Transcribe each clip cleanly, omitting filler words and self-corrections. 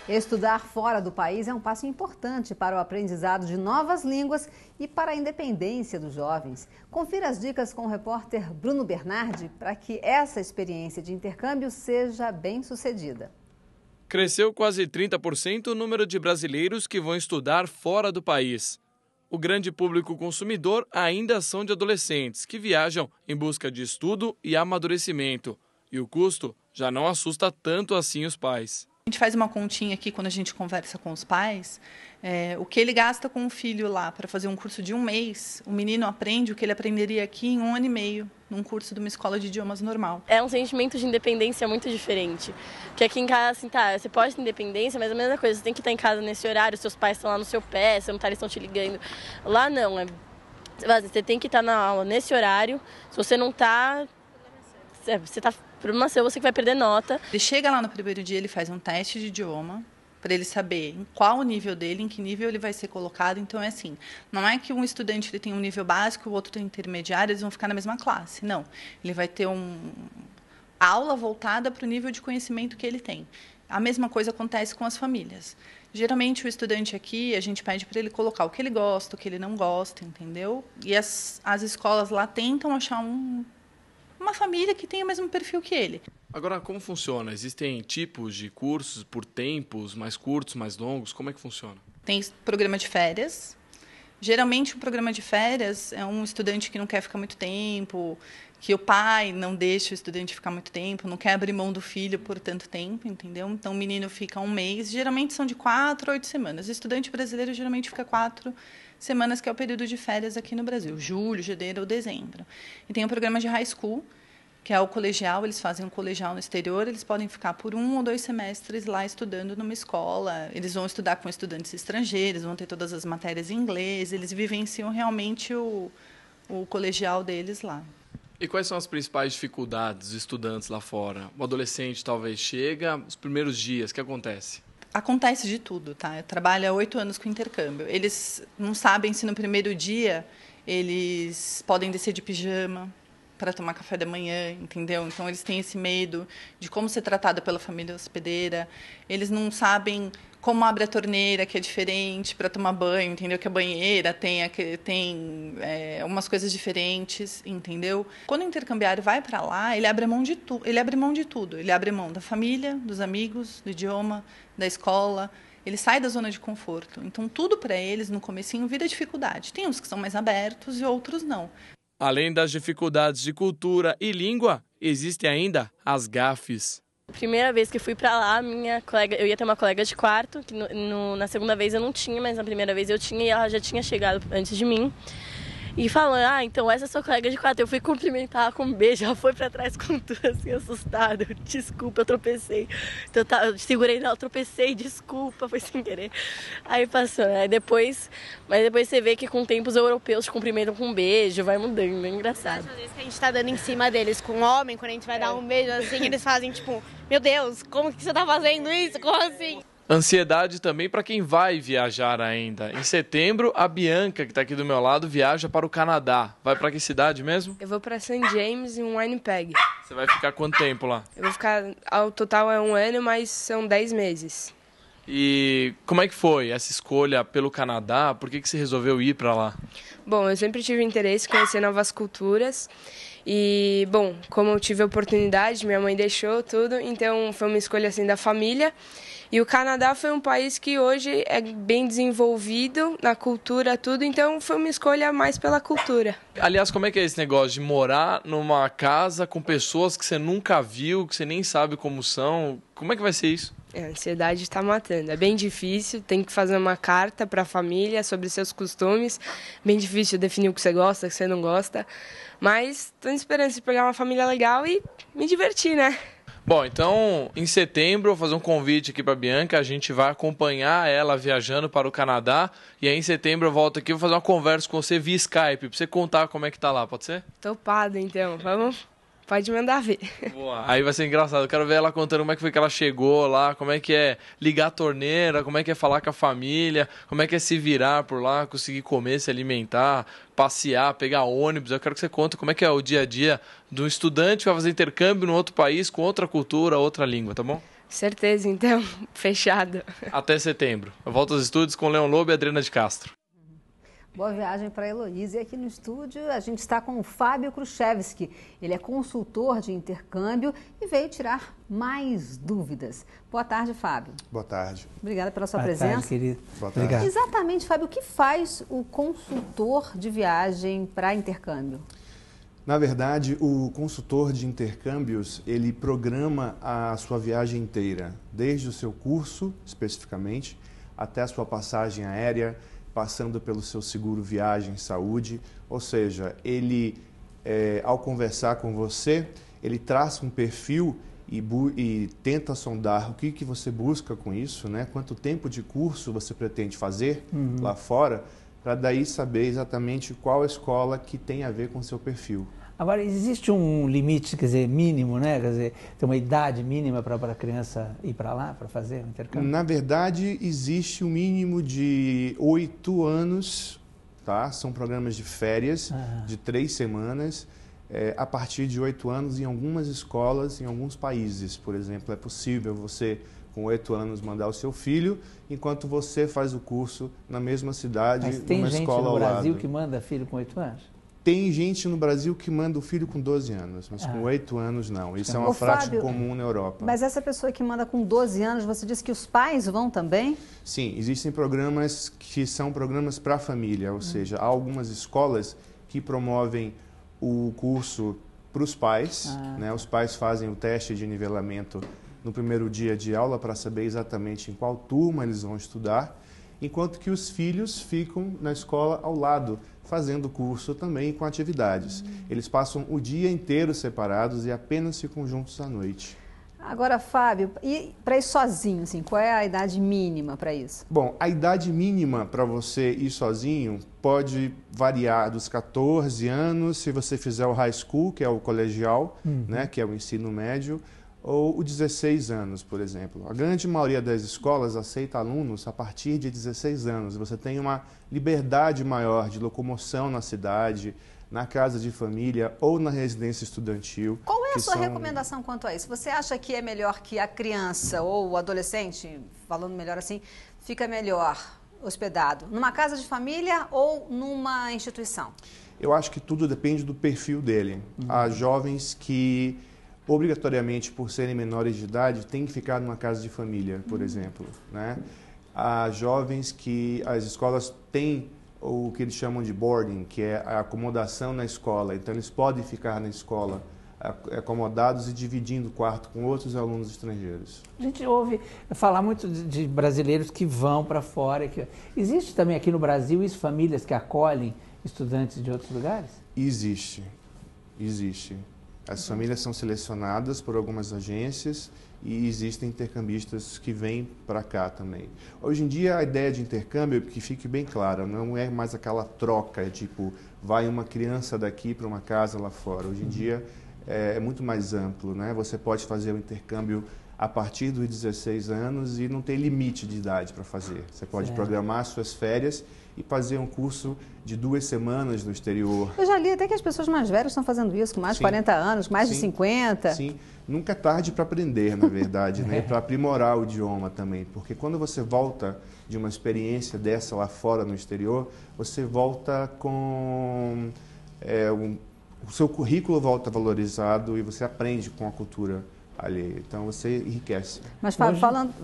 Estudar fora do país é um passo importante para o aprendizado de novas línguas e para a independência dos jovens. Confira as dicas com o repórter Bruno Bernardi para que essa experiência de intercâmbio seja bem-sucedida. Cresceu quase 30% o número de brasileiros que vão estudar fora do país. O grande público consumidor ainda são de adolescentes que viajam em busca de estudo e amadurecimento. E o custo já não assusta tanto assim os pais. A gente faz uma continha aqui quando a gente conversa com os pais, o que ele gasta com o filho lá para fazer um curso de 1 mês, o menino aprende o que ele aprenderia aqui em 1 ano e meio, num curso de uma escola de idiomas normal. É um sentimento de independência muito diferente, porque aqui em casa, assim, tá, você pode ter independência, mas a mesma coisa, você tem que estar em casa nesse horário, seus pais estão lá no seu pé, você não tá, eles estão te ligando. Lá não, você tem que estar na aula nesse horário, se você não tá, você tá... Problema seu, você que vai perder nota. Ele chega lá no primeiro dia, ele faz um teste de idioma para ele saber em qual o nível dele, em que nível ele vai ser colocado. Então é assim, não é que um estudante ele tem um nível básico, o outro tem intermediário, eles vão ficar na mesma classe. Não, ele vai ter uma aula voltada para o nível de conhecimento que ele tem. A mesma coisa acontece com as famílias. Geralmente o estudante aqui, a gente pede para ele colocar o que ele gosta, o que ele não gosta, entendeu? E as escolas lá tentam achar uma família que tem o mesmo perfil que ele. Agora, como funciona? Existem tipos de cursos por tempos, mais curtos, mais longos? Como é que funciona? Tem programa de férias. Geralmente, o programa de férias é um estudante que não quer ficar muito tempo, que o pai não deixa o estudante ficar muito tempo, não quer abrir mão do filho por tanto tempo, entendeu? Então, o menino fica 1 mês. Geralmente, são de 4 a 8 semanas. O estudante brasileiro, geralmente, fica 4 semanas, que é o período de férias aqui no Brasil. Julho, janeiro ou dezembro. E tem o programa de high school, que é o colegial, eles fazem um colegial no exterior, eles podem ficar por 1 ou 2 semestres lá estudando numa escola, eles vão estudar com estudantes estrangeiros, vão ter todas as matérias em inglês, eles vivenciam realmente o colegial deles lá. E quais são as principais dificuldades dos estudantes lá fora? O adolescente talvez chega, os primeiros dias, o que acontece? Acontece de tudo, tá? Eu trabalho há 8 anos com intercâmbio. Eles não sabem se no primeiro dia eles podem descer de pijama para tomar café da manhã, entendeu? Então, eles têm esse medo de como ser tratada pela família hospedeira. Eles não sabem como abre a torneira, que é diferente, para tomar banho, entendeu? Que a banheira tem umas coisas diferentes, entendeu? Quando o intercambiário vai para lá, ele abre mão de tudo. Ele abre mão da família, dos amigos, do idioma, da escola. Ele sai da zona de conforto. Então, tudo para eles, no comecinho, vira dificuldade. Tem uns que são mais abertos e outros não. Além das dificuldades de cultura e língua, existem ainda as gafes. Primeira vez que fui para lá, minha colega, eu ia ter uma colega de quarto, que na segunda vez eu não tinha, mas na primeira vez eu tinha, e ela já tinha chegado antes de mim. E falando, então essa é sua colega de quarto. Eu fui cumprimentar com um beijo, ela foi pra trás com tudo assim, assustada. Desculpa, eu tropecei. Então eu segurei nela, tropecei, desculpa, foi sem querer. Aí passou, né? Mas depois você vê que com o tempo os europeus te cumprimentam com um beijo, vai mudando, é engraçado. Às vezes que a gente tá dando em cima deles com homem, quando a gente vai dar um beijo assim, eles fazem tipo, meu Deus, como que você tá fazendo isso? Como assim? Ansiedade também para quem vai viajar ainda. Em setembro, a Bianca, que está aqui do meu lado, viaja para o Canadá. Vai para que cidade mesmo? Eu vou para St. James, em Winnipeg. Você vai ficar quanto tempo lá? Eu vou ficar, ao total é 1 ano, mas são 10 meses. E como é que foi essa escolha pelo Canadá? Por que você resolveu ir para lá? Bom, eu sempre tive interesse em conhecer novas culturas. E, bom, como eu tive a oportunidade, minha mãe deixou tudo, então foi uma escolha assim da família. E o Canadá foi um país que hoje é bem desenvolvido na cultura, tudo, então foi uma escolha mais pela cultura. Aliás, como é que é esse negócio de morar numa casa com pessoas que você nunca viu, que você nem sabe como são? Como é que vai ser isso? A ansiedade está matando. É bem difícil, tem que fazer uma carta para a família sobre seus costumes. Bem difícil definir o que você gosta, o que você não gosta. Mas estou esperando de pegar uma família legal e me divertir, né? Bom, então, em setembro, eu vou fazer um convite aqui para a Bianca, a gente vai acompanhar ela viajando para o Canadá, e aí em setembro eu volto aqui e vou fazer uma conversa com você via Skype, para você contar como é que tá lá, pode ser? Topado, então. Pode mandar ver. Boa. Aí vai ser engraçado, eu quero ver ela contando como é que foi que ela chegou lá, como é que é ligar a torneira, como é que é falar com a família, como é que é se virar por lá, conseguir comer, se alimentar, passear, pegar ônibus. Eu quero que você conte como é que é o dia a dia do estudante que vai fazer intercâmbio no outro país, com outra cultura, outra língua, tá bom? Certeza, então, fechado. Até setembro. Eu volto aos estúdios com Leon Lobo e Adriana de Castro. Boa viagem para a Heloísa. E aqui no estúdio a gente está com o Fábio Kruszewski. Ele é consultor de intercâmbio e veio tirar mais dúvidas. Boa tarde, Fábio. Boa tarde. Obrigada pela sua Boa presença. tarde, querido. Boa tarde. Obrigado. Exatamente, Fábio, o que faz o consultor de viagem para intercâmbio? Na verdade, o consultor de intercâmbios, ele programa a sua viagem inteira, desde o seu curso, especificamente, até a sua passagem aérea, passando pelo seu seguro viagem, saúde. Ou seja, ele, ao conversar com você, ele traça um perfil e tenta sondar o que você busca com isso, né? Quanto tempo de curso você pretende fazer lá fora, para daí saber exatamente qual escola que tem a ver com o seu perfil. Agora, existe um limite, quer dizer, mínimo, né? Quer dizer, tem uma idade mínima para a criança ir para lá, para fazer o intercâmbio? Na verdade, existe um mínimo de 8 anos, tá? São programas de férias de 3 semanas. A partir de 8 anos, em algumas escolas, em alguns países, por exemplo, é possível você, com 8 anos, mandar o seu filho, enquanto você faz o curso na mesma cidade, Mas tem numa gente escola no ao Brasil lado. que manda filho com 8 anos? Tem gente no Brasil que manda o filho com 12 anos, mas com 8 anos não. Isso é uma Ô, prática Fábio, comum na Europa. Mas essa pessoa que manda com 12 anos, você disse que os pais vão também? Sim, existem programas que são programas para a família, ou seja, há algumas escolas que promovem o curso para os pais, né? Os pais fazem o teste de nivelamento no primeiro dia de aula para saber exatamente em qual turma eles vão estudar, enquanto que os filhos ficam na escola ao lado, fazendo curso também com atividades. Eles passam o dia inteiro separados e apenas ficam juntos à noite. Agora, Fábio, e para ir sozinho, assim, qual é a idade mínima para isso? Bom, a idade mínima para você ir sozinho pode variar dos 14 anos, se você fizer o high school, que é o colegial, né, que é o ensino médio, ou os 16 anos, por exemplo. A grande maioria das escolas aceita alunos a partir de 16 anos. Você tem uma liberdade maior de locomoção na cidade, na casa de família ou na residência estudantil. Qual é a sua recomendação quanto a isso? Você acha que é melhor que a criança ou o adolescente, falando melhor assim, fica melhor hospedado numa casa de família ou numa instituição? Eu acho que tudo depende do perfil dele. Há jovens que, obrigatoriamente, por serem menores de idade, têm que ficar numa casa de família, por exemplo, né? Há jovens que as escolas têm o que eles chamam de boarding, que é a acomodação na escola. Então, eles podem ficar na escola acomodados e dividindo o quarto com outros alunos estrangeiros. A gente ouve falar muito de brasileiros que vão para fora. Existe também aqui no Brasil isso, famílias que acolhem estudantes de outros lugares? Existe. As famílias são selecionadas por algumas agências e existem intercambistas que vêm para cá também. Hoje em dia, a ideia de intercâmbio, que fique bem clara, não é mais aquela troca, tipo, vai uma criança daqui para uma casa lá fora. Hoje em dia, é muito mais amplo, né? Você pode fazer o intercâmbio a partir dos 16 anos e não tem limite de idade para fazer. Você pode programar suas férias e fazer um curso de 2 semanas no exterior. Eu já li até que as pessoas mais velhas estão fazendo isso, com mais de 40 anos, mais de 50. Sim, nunca é tarde para aprender, na verdade, né? Para aprimorar o idioma também, porque quando você volta de uma experiência dessa lá fora no exterior, você volta com... o seu currículo volta valorizado e você aprende com a cultura alheia. Então, você enriquece. Mas, Fábio, falando...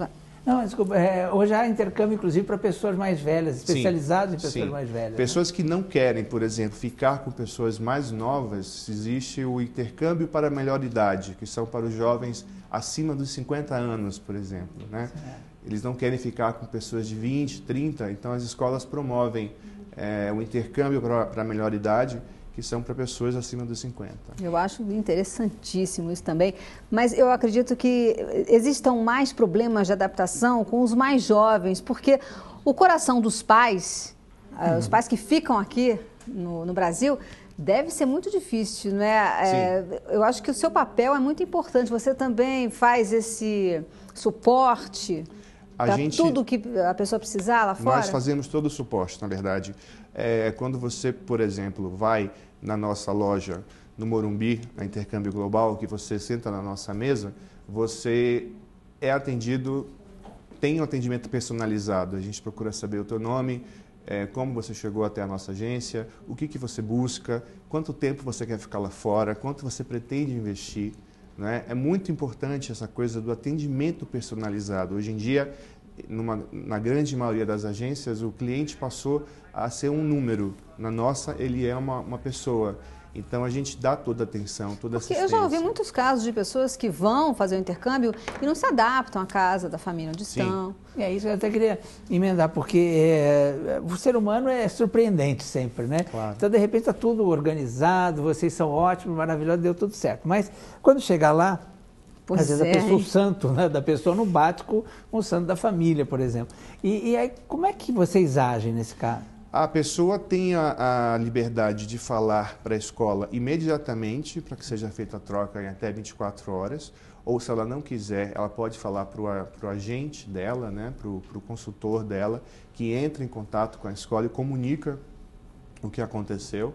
Não, desculpa. Hoje há intercâmbio, inclusive, para pessoas mais velhas, especializados em pessoas mais velhas. Pessoas que não querem, por exemplo, ficar com pessoas mais novas, existe o intercâmbio para a melhor idade, que são para os jovens acima dos 50 anos, por exemplo, né? Eles não querem ficar com pessoas de 20, 30, então as escolas promovem o intercâmbio para a melhor idade, que são para pessoas acima dos 50. Eu acho interessantíssimo isso também, mas eu acredito que existam mais problemas de adaptação com os mais jovens, porque o coração dos pais, os pais que ficam aqui no Brasil, deve ser muito difícil, não é? Eu acho que o seu papel é muito importante, você também faz esse suporte para tudo que a pessoa precisar lá fora? Nós fazemos todo o suporte, na verdade. Quando você, por exemplo, vai na nossa loja no Morumbi, na Intercâmbio Global, que você senta na nossa mesa, você é atendido, tem um atendimento personalizado. A gente procura saber o teu nome, como você chegou até a nossa agência, o que você busca, quanto tempo você quer ficar lá fora, quanto você pretende investir. Né? É muito importante essa coisa do atendimento personalizado. Hoje em dia, na grande maioria das agências, o cliente passou a ser um número. Na nossa, ele é uma pessoa. Então, a gente dá toda a atenção, toda a assistência. Eu já ouvi muitos casos de pessoas que vão fazer o intercâmbio e não se adaptam à casa da família onde estão. E é isso que eu até queria emendar, porque o ser humano é surpreendente sempre, né? Claro. Então, de repente, está tudo organizado, vocês são ótimos, maravilhosos, deu tudo certo. Mas, quando chegar lá, às vezes a pessoa, o santo, né, da pessoa não bate com o santo da família, por exemplo. E aí, como é que vocês agem nesse caso? A pessoa tem a liberdade de falar para a escola imediatamente, para que seja feita a troca em até 24 horas, ou se ela não quiser, ela pode falar para o agente dela, né, para o consultor dela, que entra em contato com a escola e comunica o que aconteceu.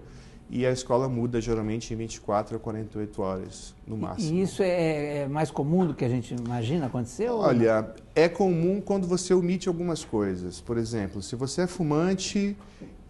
E a escola muda geralmente em 24 a 48 horas, no máximo. E isso é mais comum do que a gente imagina acontecer? Olha, é comum quando você omite algumas coisas. Por exemplo, se você é fumante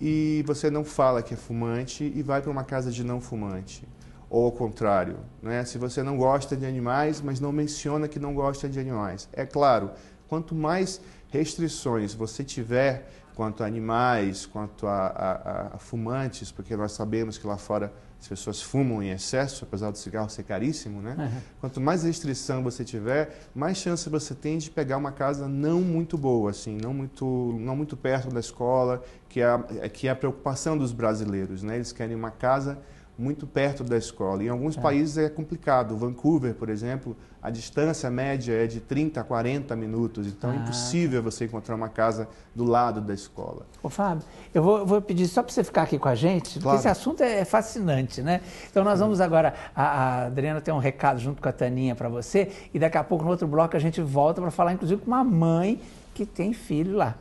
e você não fala que é fumante e vai para uma casa de não fumante. Ou ao contrário, né? Se você não gosta de animais, mas não menciona que não gosta de animais. É claro, quanto mais restrições você tiver quanto a animais, quanto a fumantes, porque nós sabemos que lá fora as pessoas fumam em excesso, apesar do cigarro ser caríssimo, né? Uhum. Quanto mais restrição você tiver, mais chance você tem de pegar uma casa não muito boa, assim, não muito perto da escola, que é a preocupação dos brasileiros, né? Eles querem uma casa muito perto da escola. Em alguns países é complicado. Vancouver, por exemplo, a distância média é de 30 a 40 minutos. Então é impossível você encontrar uma casa do lado da escola. Ô, Fábio, eu vou pedir só para você ficar aqui com a gente, porque esse assunto é fascinante, né? Então nós vamos agora, a Adriana tem um recado junto com a Taninha para você, e daqui a pouco no outro bloco a gente volta para falar inclusive com uma mãe que tem filho lá.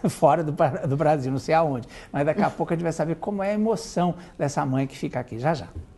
Fora do Brasil, não sei aonde. Mas daqui a pouco a gente vai saber como é a emoção dessa mãe que fica aqui. Já, já.